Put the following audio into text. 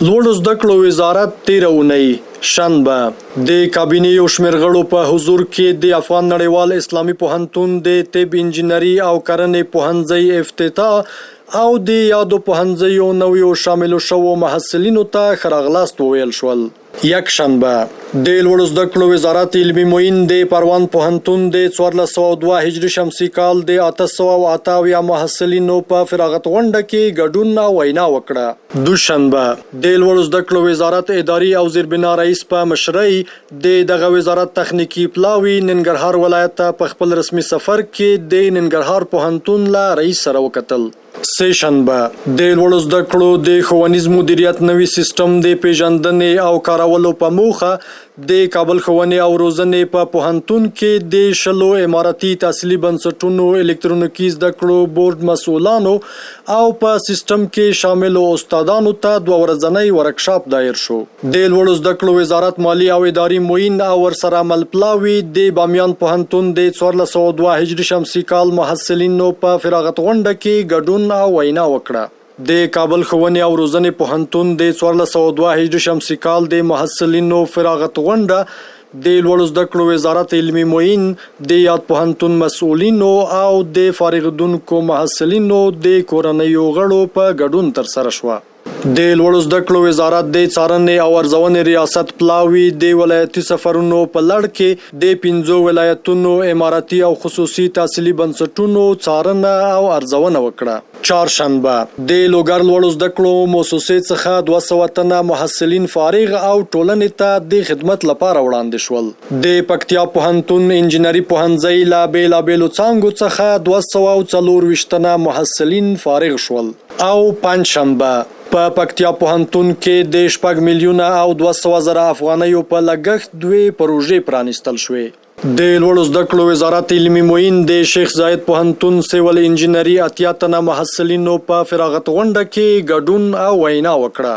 لوړو زده کړو وزارت تېره اونۍ شنبه د کابینې یو شمېر غړو په حضور کې د افغان نړیوال اسلامي پوهنتون د طب انجینري او کرنې پوهنځي افتتاح او د یادو پوهنځیو نویو شاملو شوو محصلینو ته ښه راغلاست وویل شول. یک شنبه د لوړو زده کړو وزارت علمي معین د پروان پوهنتون د 1402 هجري شمسي کال د 888 محصلینو په فراغت غونډه کې ګډون او وینا وکړه. دوشنبه د لوړو زده کړو وزارت اداري او زیربنا رئیس په مشرۍ د دغه وزارت تخنیکی پلاوی ننګرهار ولایت ته په خپل رسمي سفر کې د ننګرهار پوهنتون له رئیس سره وکتل. سه شنبه د لوړو زده کړو د ښوونیز مدیریت نوي سیستم د پیژندنې او کارولو په موخه د کابل ښوونې او روزنې په پوهنتون کې د 10 اماراتي تحصیلي بنسټونو الکترونیکي زده کړو بورډ مسؤلانو او په سیستم کې شاملو استادانو ته 2 ورځنی ورکشاپ دایر شو. د لوړو زده کړو وزارت مالی او اداري معین او ورسره عمل پلاوي د بامیان پوهنتون د 1402 هجري شمسي کال محصلینو په فراغت غونډه کې ګډون او وینا وکړه. د کابل ښوونې او روزنې پوهنتون د 1402 هجري شمسي کال د محصلینو فراغت غونډه د لوړو زده کړو وزارت علمي معین د یاد پوهنتون مسؤلینو او د فارغېدونکو محصلینو د کورنیو غړو په ګډون ترسره شوه. د لوړو زده کړو وزارت د څارنې او ارزونې ریاست پلاوي د ولایتي سفرونو په لړ کې د 15 ولایتونو اماراتي او خصوصي تحصیلي بنسټونو څارنه او ارزونه وکړه. چهارشنبه د لوګر لوړو زده کړو مؤسسې څخه 200 تنه محصلین فارغ او ټولنې ته د خدمت لپاره وړاندې شول. د پکتیا پوهنتون انجینري پوهنځي له بیلابیلو څانګو څخه 224 تنه محصلین فارغ شول. او پنجشنبه په پکتیا پوهنتون کې د 4 میلیونه او 200 زره افغانیو په لګښت 2 پروژې پرانیستل شوې. د لوړو زده کړو وزارت علمي معین د شیخ زاید پوهنتون سیول انجینري 80 تنه محصلینو په فراغت غونډه کې ګډون او وینا وکړه.